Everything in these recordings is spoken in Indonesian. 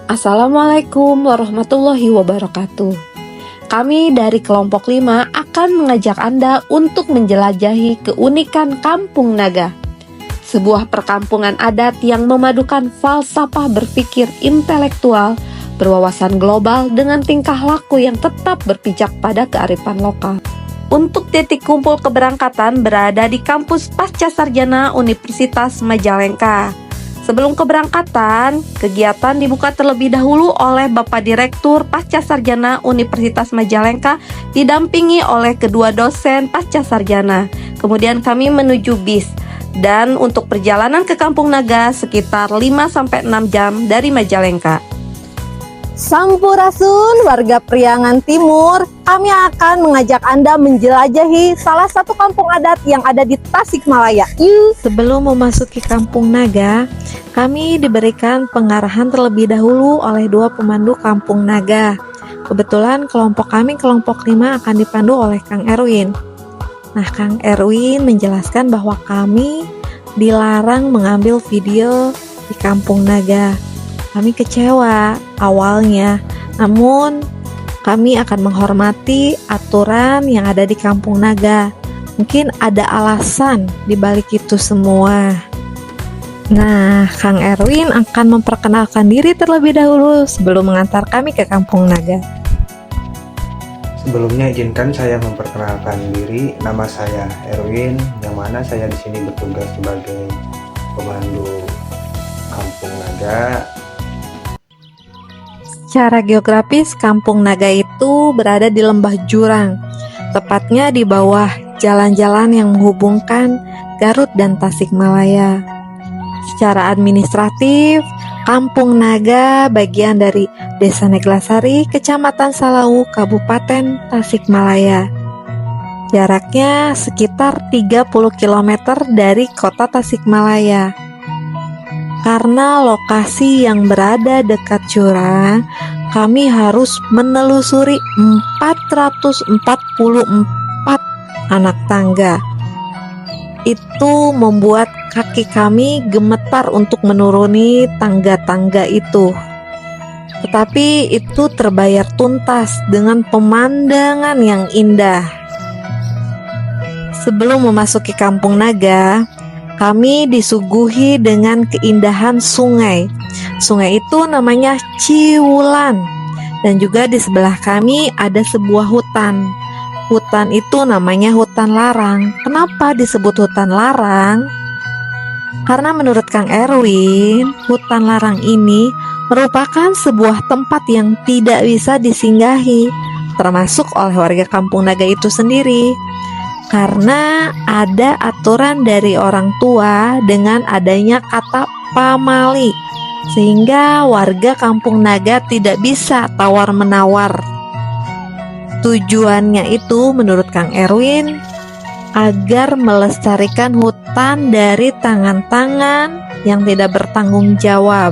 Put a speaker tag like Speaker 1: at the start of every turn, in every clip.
Speaker 1: Assalamualaikum warahmatullahi wabarakatuh. Kami dari kelompok 5 akan mengajak Anda untuk menjelajahi keunikan Kampung Naga, sebuah perkampungan adat yang memadukan falsafah berpikir intelektual, berwawasan global dengan tingkah laku yang tetap berpijak pada kearifan lokal. Untuk titik kumpul keberangkatan berada di kampus Pascasarjana Universitas Majalengka. Sebelum keberangkatan, kegiatan dibuka terlebih dahulu oleh Bapak Direktur Pascasarjana Universitas Majalengka didampingi oleh kedua dosen Pascasarjana. Kemudian kami menuju bis. Dan untuk perjalanan ke Kampung Naga sekitar 5-6 jam dari Majalengka.
Speaker 2: Sampurasun warga Priangan Timur, kami akan mengajak Anda menjelajahi salah satu kampung adat yang ada di Tasikmalaya. Yuk!
Speaker 1: Sebelum memasuki Kampung Naga, kami diberikan pengarahan terlebih dahulu oleh dua pemandu Kampung Naga. Kebetulan kelompok kami, kelompok 5, akan dipandu oleh Kang Erwin. Nah, Kang Erwin menjelaskan bahwa kami dilarang mengambil video di Kampung Naga. Kami kecewa awalnya, namun kami akan menghormati aturan yang ada di Kampung Naga. Mungkin ada alasan di balik itu semua. Nah, Kang Erwin akan memperkenalkan diri terlebih dahulu sebelum mengantar kami ke Kampung Naga.
Speaker 3: Sebelumnya izinkan saya memperkenalkan diri. Nama saya Erwin, yang mana saya di sini bertugas sebagai pemandu Kampung Naga.
Speaker 1: Secara geografis, Kampung Naga itu berada di lembah jurang, tepatnya di bawah jalan-jalan yang menghubungkan Garut dan Tasikmalaya. Secara administratif, Kampung Naga bagian dari Desa Neglasari, Kecamatan Salau, Kabupaten Tasikmalaya. Jaraknya sekitar 30 km dari kota Tasikmalaya. Karena lokasi yang berada dekat jurang, kami harus menelusuri 444 anak tangga. Itu membuat kaki kami gemetar untuk menuruni tangga-tangga itu. Tetapi itu terbayar tuntas dengan pemandangan yang indah. Sebelum memasuki Kampung Naga, kami disuguhi dengan keindahan sungai. Sungai itu namanya Ciwulan. Dan juga di sebelah kami ada sebuah hutan. Hutan itu namanya hutan larang. Kenapa disebut hutan larang? Karena menurut Kang Erwin, hutan larang ini merupakan sebuah tempat yang tidak bisa disinggahi, termasuk oleh warga Kampung Naga itu sendiri. Karena ada aturan dari orang tua dengan adanya kata pamali, sehingga warga Kampung Naga tidak bisa tawar-menawar. Tujuannya itu menurut Kang Erwin agar melestarikan hutan dari tangan-tangan yang tidak bertanggung jawab.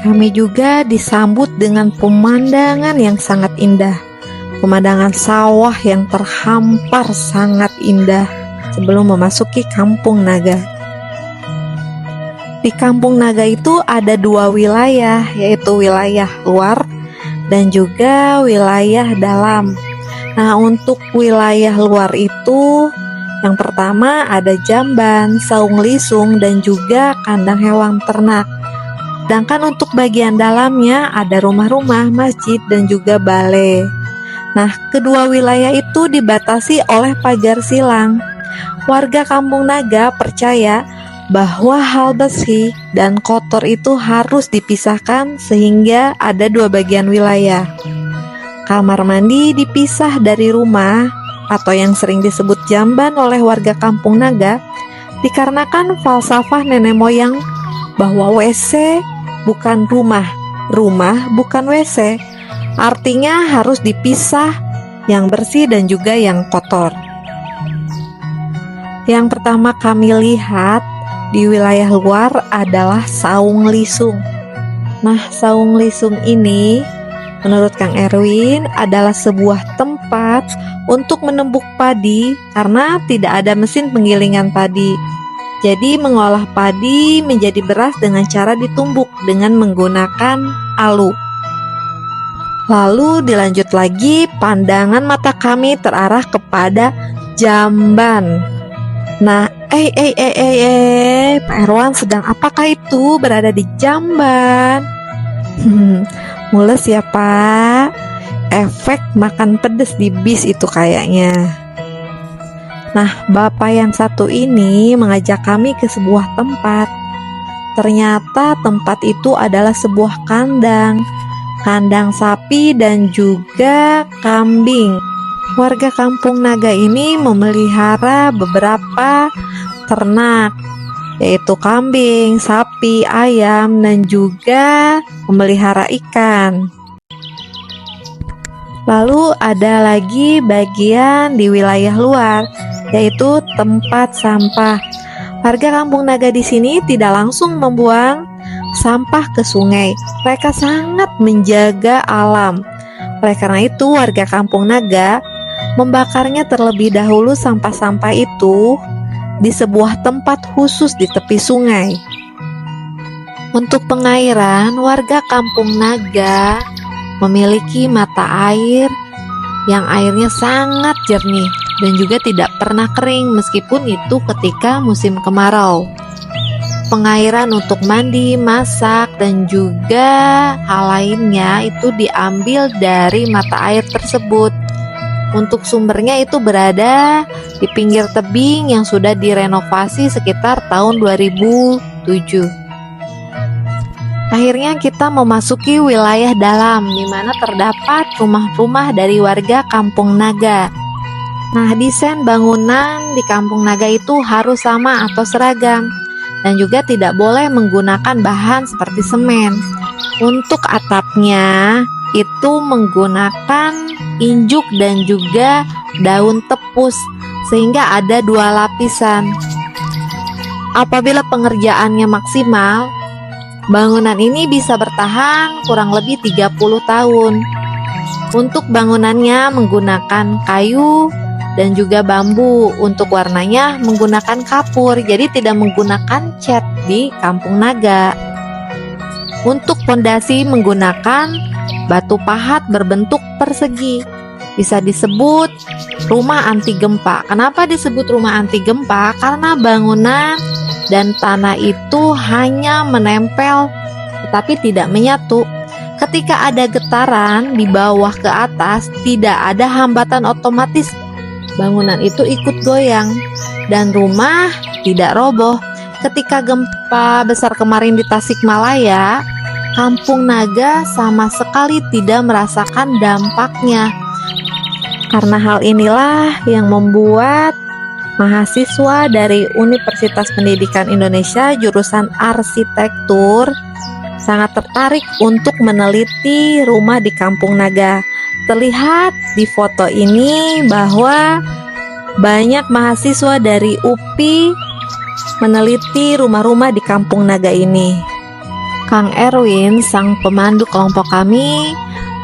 Speaker 1: Kami juga disambut dengan pemandangan yang sangat indah. Pemandangan sawah yang terhampar sangat indah sebelum memasuki Kampung Naga. Di Kampung Naga itu ada dua wilayah, yaitu wilayah luar dan juga wilayah dalam. Nah, untuk wilayah luar itu, yang pertama ada jamban, saung lisung, dan juga kandang hewan ternak. Sedangkan untuk bagian dalamnya ada rumah-rumah, masjid, dan juga balai. Nah, kedua wilayah itu dibatasi oleh pagar silang. Warga Kampung Naga percaya bahwa hal besi dan kotor itu harus dipisahkan sehingga ada dua bagian wilayah. Kamar mandi dipisah dari rumah atau yang sering disebut jamban oleh warga Kampung Naga dikarenakan falsafah nenek moyang bahwa WC bukan rumah, rumah bukan WC. Artinya harus dipisah yang bersih dan juga yang kotor. Yang pertama kami lihat di wilayah luar adalah saung lisung. Nah, saung lisung ini menurut Kang Erwin adalah sebuah tempat untuk menembuk padi karena tidak ada mesin penggilingan padi. Jadi mengolah padi menjadi beras dengan cara ditumbuk dengan menggunakan alu. Lalu dilanjut lagi, pandangan mata kami terarah kepada jamban. Nah, Pak Erwan sedang apakah itu berada di jamban? Mules ya Pak, efek makan pedes di bis itu kayaknya. Nah, Bapak yang satu ini mengajak kami ke sebuah tempat. Ternyata tempat itu adalah sebuah kandang sapi dan juga kambing. Warga Kampung Naga ini memelihara beberapa ternak, yaitu kambing, sapi, ayam, dan juga memelihara ikan. Lalu ada lagi bagian di wilayah luar, yaitu tempat sampah. Warga Kampung Naga di sini tidak langsung membuang sampah ke sungai. Mereka sangat menjaga alam. Oleh karena itu, warga Kampung Naga membakarnya terlebih dahulu sampah-sampah itu di sebuah tempat khusus di tepi sungai. Untuk pengairan, warga Kampung Naga memiliki mata air yang airnya sangat jernih dan juga tidak pernah kering meskipun itu ketika musim kemarau. Pengairan untuk mandi, masak, dan juga hal lainnya itu diambil dari mata air tersebut. Untuk sumbernya itu berada di pinggir tebing yang sudah direnovasi sekitar tahun 2007. Akhirnya kita memasuki wilayah dalam di mana terdapat rumah-rumah dari warga Kampung Naga. Nah, desain bangunan di Kampung Naga itu harus sama atau seragam dan juga tidak boleh menggunakan bahan seperti semen. Untuk atapnya itu menggunakan injuk dan juga daun tepus sehingga ada 2 lapisan. Apabila pengerjaannya maksimal, bangunan ini bisa bertahan kurang lebih 30 tahun. Untuk bangunannya menggunakan kayu dan juga bambu. Untuk warnanya menggunakan kapur, jadi tidak menggunakan cat di Kampung Naga. Untuk pondasi menggunakan batu pahat berbentuk persegi. Bisa disebut rumah anti gempa. Kenapa disebut rumah anti gempa? Karena bangunan dan tanah itu hanya menempel tetapi tidak menyatu. Ketika ada getaran di bawah ke atas, tidak ada hambatan otomatis. Bangunan itu ikut goyang dan rumah tidak roboh. Ketika gempa besar kemarin di Tasikmalaya, Kampung Naga sama sekali tidak merasakan dampaknya. Karena hal inilah yang membuat mahasiswa dari Universitas Pendidikan Indonesia jurusan arsitektur sangat tertarik untuk meneliti rumah di Kampung Naga. Terlihat di foto ini bahwa banyak mahasiswa dari UPI meneliti rumah-rumah di Kampung Naga ini. Kang Erwin, sang pemandu kelompok kami,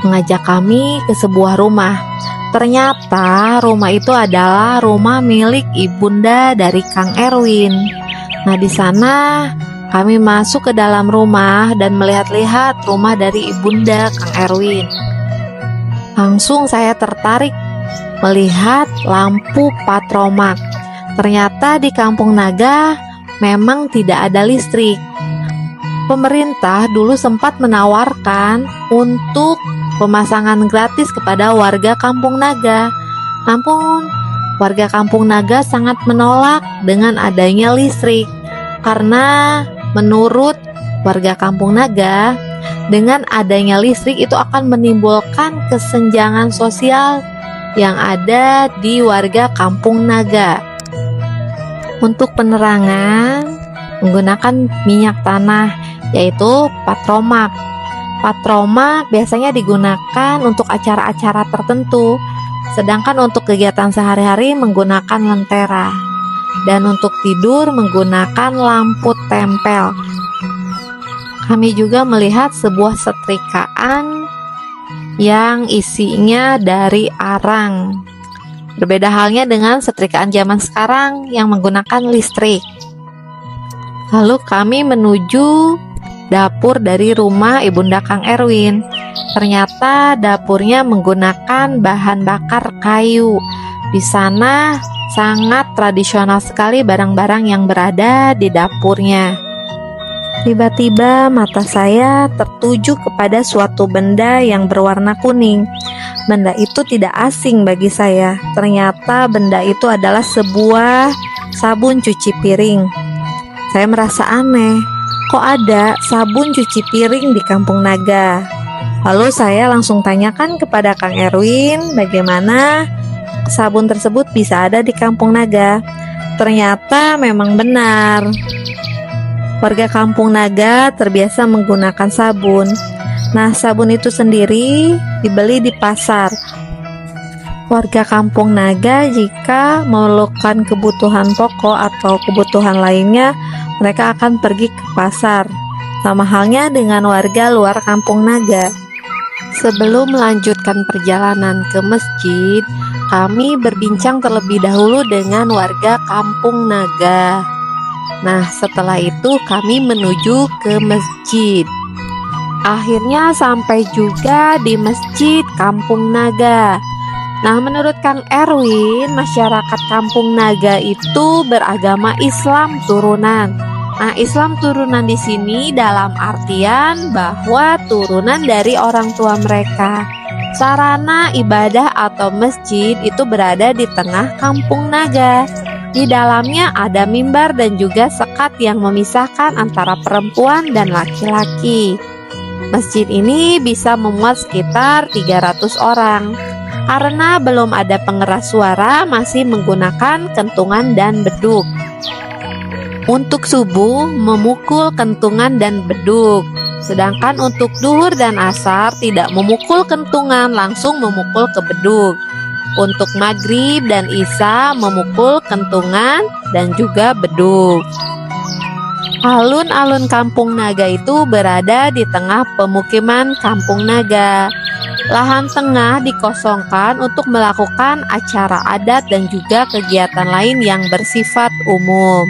Speaker 1: mengajak kami ke sebuah rumah. Ternyata rumah itu adalah rumah milik ibunda dari Kang Erwin. Nah, di sana kami masuk ke dalam rumah dan melihat-lihat rumah dari ibunda Kang Erwin. Langsung saya tertarik melihat lampu patromak. Ternyata di Kampung Naga memang tidak ada listrik. Pemerintah dulu sempat menawarkan untuk pemasangan gratis kepada warga Kampung Naga. Namun, warga Kampung Naga sangat menolak dengan adanya listrik. Karena menurut warga Kampung Naga, dengan adanya listrik itu akan menimbulkan kesenjangan sosial yang ada di warga Kampung Naga. Untuk penerangan menggunakan minyak tanah, yaitu patromak. Patromak biasanya digunakan untuk acara-acara tertentu, sedangkan untuk kegiatan sehari-hari menggunakan lentera, dan untuk tidur menggunakan lampu tempel. Kami juga melihat sebuah setrikaan yang isinya dari arang. Berbeda halnya dengan setrikaan zaman sekarang yang menggunakan listrik. Lalu kami menuju dapur dari rumah Ibunda Kang Erwin. Ternyata dapurnya menggunakan bahan bakar kayu. Di sana sangat tradisional sekali barang-barang yang berada di dapurnya. Tiba-tiba mata saya tertuju kepada suatu benda yang berwarna kuning. Benda itu tidak asing bagi saya. Ternyata benda itu adalah sebuah sabun cuci piring. Saya merasa aneh, kok ada sabun cuci piring di Kampung Naga? Lalu saya langsung tanyakan kepada Kang Erwin bagaimana sabun tersebut bisa ada di Kampung Naga. Ternyata memang benar. Warga Kampung Naga terbiasa menggunakan sabun. Nah, sabun itu sendiri dibeli di pasar. Warga Kampung Naga jika memerlukan kebutuhan pokok atau kebutuhan lainnya, mereka akan pergi ke pasar. Sama halnya dengan warga luar Kampung Naga. Sebelum melanjutkan perjalanan ke masjid, kami berbincang terlebih dahulu dengan warga Kampung Naga. Nah, setelah itu kami menuju ke masjid. Akhirnya sampai juga di Masjid Kampung Naga. Nah, menurut Kang Erwin, masyarakat Kampung Naga itu beragama Islam turunan. Nah, Islam turunan di sini dalam artian bahwa turunan dari orang tua mereka. Sarana ibadah atau masjid itu berada di tengah Kampung Naga. Di dalamnya ada mimbar dan juga sekat yang memisahkan antara perempuan dan laki-laki. Masjid ini bisa memuat sekitar 300 orang. Karena belum ada pengeras suara, masih menggunakan kentungan dan beduk. Untuk subuh memukul kentungan dan beduk. Sedangkan untuk duhur dan asar tidak memukul kentungan, langsung memukul ke beduk. Untuk maghrib dan isya memukul kentungan dan juga beduk. Alun-alun Kampung Naga itu berada di tengah pemukiman Kampung Naga. Lahan tengah dikosongkan untuk melakukan acara adat dan juga kegiatan lain yang bersifat umum.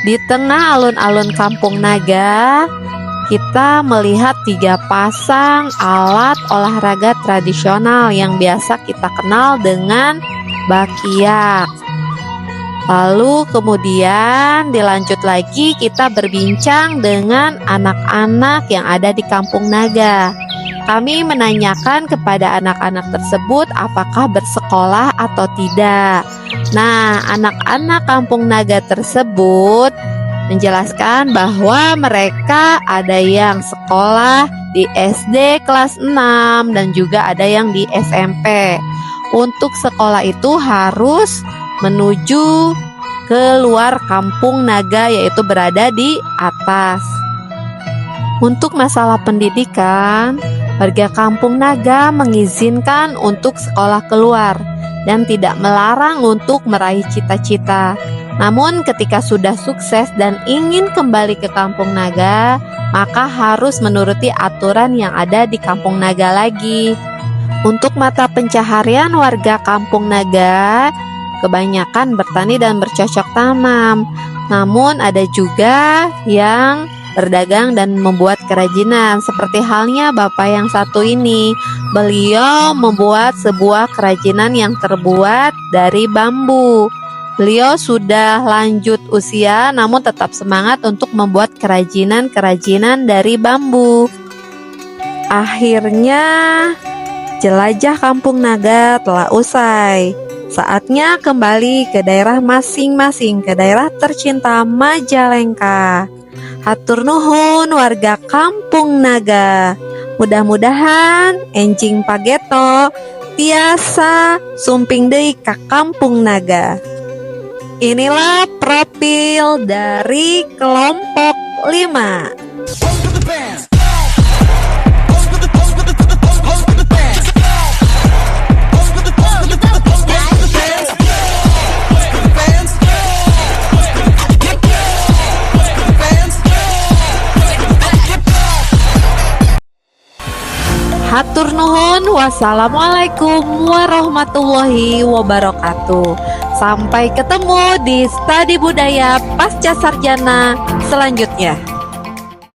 Speaker 1: Di tengah alun-alun Kampung Naga, kita melihat 3 pasang alat olahraga tradisional yang biasa kita kenal dengan bakiak. Lalu kemudian dilanjut lagi kita berbincang dengan anak-anak yang ada di Kampung Naga. Kami menanyakan kepada anak-anak tersebut apakah bersekolah atau tidak. Nah, anak-anak Kampung Naga tersebut menjelaskan bahwa mereka ada yang sekolah di SD kelas 6 dan juga ada yang di SMP. Untuk sekolah itu harus menuju ke luar Kampung Naga, yaitu berada di atas. Untuk masalah pendidikan, warga Kampung Naga mengizinkan untuk sekolah keluar dan tidak melarang untuk meraih cita-cita. Namun ketika sudah sukses dan ingin kembali ke Kampung Naga, maka harus menuruti aturan yang ada di Kampung Naga lagi. Untuk mata pencaharian warga Kampung Naga, kebanyakan bertani dan bercocok tanam. Namun ada juga yang berdagang dan membuat kerajinan. Seperti halnya bapak yang satu ini. Beliau membuat sebuah kerajinan yang terbuat dari bambu. Beliau sudah lanjut usia namun tetap semangat untuk membuat kerajinan-kerajinan dari bambu. Akhirnya jelajah Kampung Naga telah usai. Saatnya kembali ke daerah masing-masing, ke daerah tercinta Majalengka. Hatur nuhun warga Kampung Naga. Mudah-mudahan enjing pageto tiasa sumping deui ka Kampung Naga. Inilah profil dari kelompok 5. Hatur nuhun, wassalamualaikum warahmatullahi wabarakatuh. Sampai ketemu di Studi Budaya Pasca Sarjana selanjutnya.